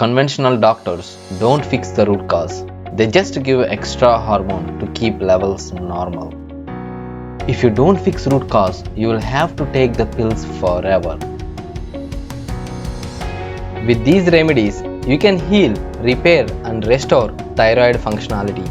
Conventional doctors don't fix the root cause, they just give extra hormone to keep levels normal. If you don't fix root cause, you will have to take the pills forever. With these remedies, you can heal, repair and restore thyroid functionality.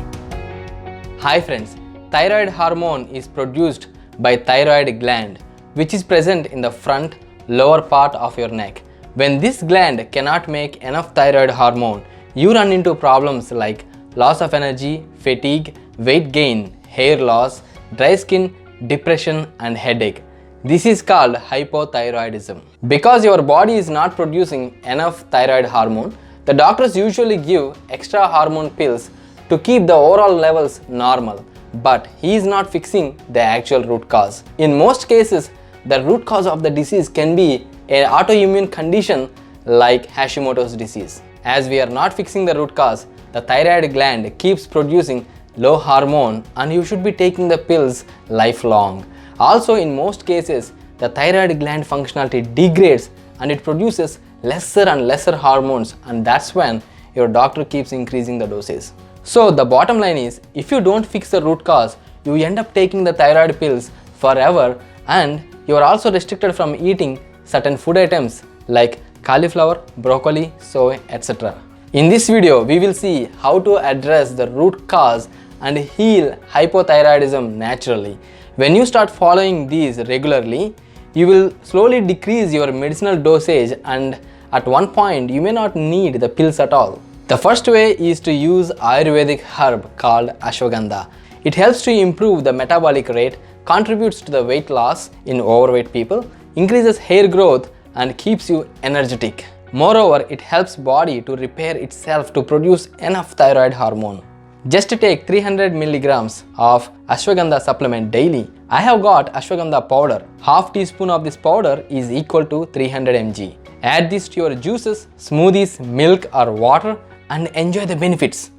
Hi friends, thyroid hormone is produced by thyroid gland, which is present in the front lower part of your neck. When this gland cannot make enough thyroid hormone, you run into problems like loss of energy, fatigue, weight gain, hair loss, dry skin, depression and headache. This is called hypothyroidism. Because your body is not producing enough thyroid hormone, the doctors usually give extra hormone pills to keep the overall levels normal, but he is not fixing the actual root cause. In most cases, the root cause of the disease can be an autoimmune condition like Hashimoto's disease. As we are not fixing the root cause, the thyroid gland keeps producing low hormone and you should be taking the pills lifelong. Also, in most cases, the thyroid gland functionality degrades and it produces lesser and lesser hormones, and that's when your doctor keeps increasing the doses. So the bottom line is, if you don't fix the root cause, you end up taking the thyroid pills forever, and you are also restricted from eating certain food items like cauliflower, broccoli, soy, etc. In this video, we will see how to address the root cause and heal hypothyroidism naturally. When you start following these regularly, you will slowly decrease your medicinal dosage, and at one point you may not need the pills at all. The first way is to use Ayurvedic herb called ashwagandha. It helps to improve the metabolic rate, contributes to the weight loss in overweight people, increases hair growth and keeps you energetic. Moreover, it helps body to repair itself to produce enough thyroid hormone. Just take 300 milligrams of ashwagandha supplement daily. I have got ashwagandha powder. Half teaspoon of this powder is equal to 300 mg. Add this to your juices, smoothies, milk or water and enjoy the benefits.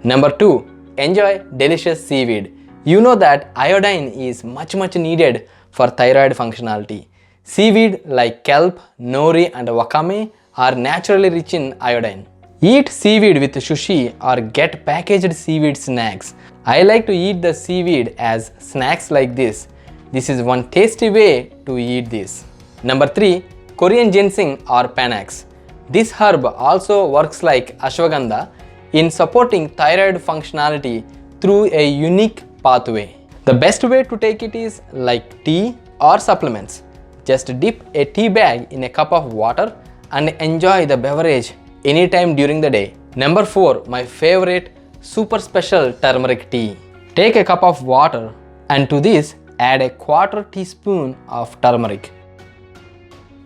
Number 2. Enjoy delicious seaweed. You know that iodine is much needed for thyroid functionality. Seaweed like kelp, nori and wakame are naturally rich in iodine. Eat seaweed with sushi or get packaged seaweed snacks. I like to eat the seaweed as snacks like this. This is one tasty way to eat this. Number 3. Korean ginseng or panax. This herb also works like ashwagandha in supporting thyroid functionality through a unique pathway. The best way to take it is like tea or supplements. Just dip a tea bag in a cup of water and enjoy the beverage anytime during the day. Number 4. My favorite super special turmeric tea. Take a cup of water and to this add a quarter teaspoon of turmeric.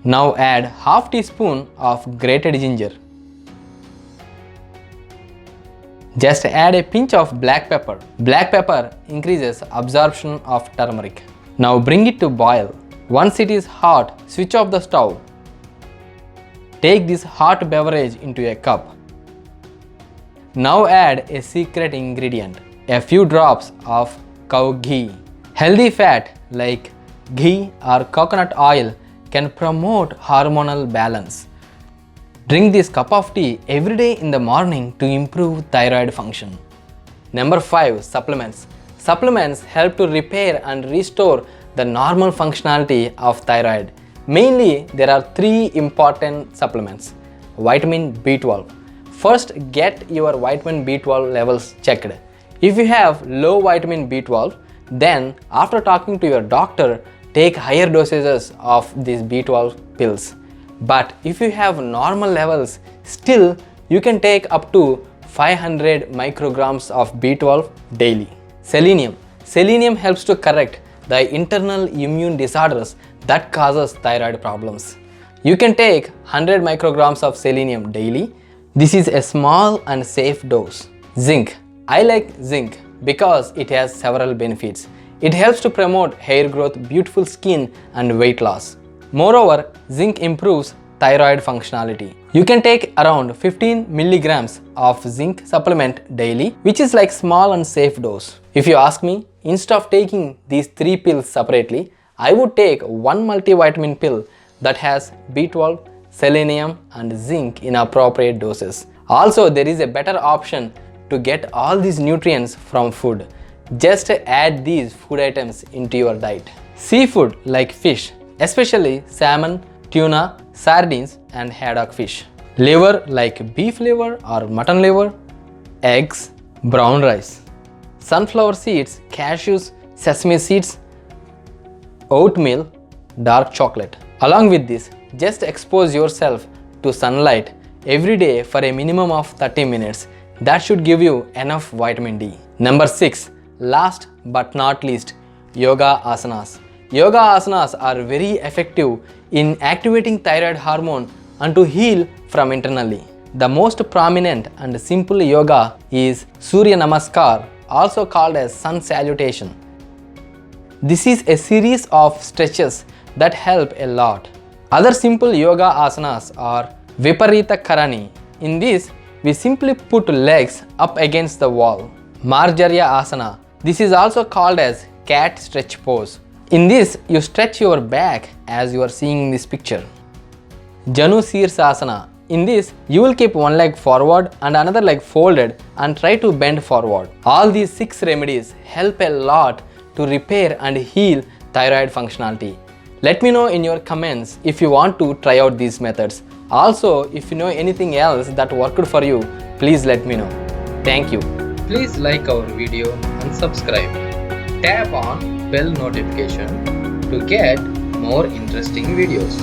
Now add half teaspoon of grated ginger. Just add a pinch of black pepper. Black pepper increases absorption of turmeric. Now bring it to boil. Once it is hot, switch off the stove. Take this hot beverage into a cup. Now add a secret ingredient, a few drops of cow ghee. Healthy fat like ghee or coconut oil can promote hormonal balance. Drink this cup of tea every day in the morning to improve thyroid function. Number 5. Supplements. Supplements help to repair and restore the normal functionality of thyroid. Mainly, there are 3 important supplements. Vitamin B12. First, get your vitamin B12 levels checked. If you have low vitamin B12, then after talking to your doctor, take higher dosages of these B12 pills. But if you have normal levels, still you can take up to 500 micrograms of B12 daily. Selenium. Selenium helps to correct the internal immune disorders that causes thyroid problems. You can take 100 micrograms of selenium daily. This is a small and safe dose. Zinc. I like zinc because it has several benefits. It helps to promote hair growth, beautiful skin and weight loss. Moreover, zinc improves thyroid functionality. You can take around 15 milligrams of zinc supplement daily, which is like small and safe dose. If you ask me, instead of taking these 3 pills separately, I would take one multivitamin pill that has B12, selenium and zinc in appropriate doses. Also, there is a better option to get all these nutrients from food. Just add these food items into your diet. Seafood like fish, especially salmon, tuna, sardines and haddock fish. Liver like beef liver or mutton liver. Eggs, brown rice. Sunflower seeds, cashews, sesame seeds, oatmeal, dark chocolate. Along with this, just expose yourself to sunlight every day for a minimum of 30 minutes. That should give you enough vitamin D. Number 6. Last but not least, yoga asanas. Yoga asanas are very effective in activating thyroid hormone and to heal from internally. The most prominent and simple yoga is Surya Namaskar, also called as sun salutation. This is a series of stretches that help a lot. Other simple yoga asanas are Viparita Karani. In this, we simply put legs up against the wall. Marjarya asana. This is also called as cat stretch pose. In this, you stretch your back as you are seeing in this picture. Janu Sirsasana. In this, you will keep one leg forward and another leg folded and try to bend forward. All these 6 remedies help a lot to repair and heal thyroid functionality. Let me know in your comments if you want to try out these methods. Also, if you know anything else that worked for you, please let me know. Thank you. Please like our video and subscribe. Tap on bell notification to get more interesting videos.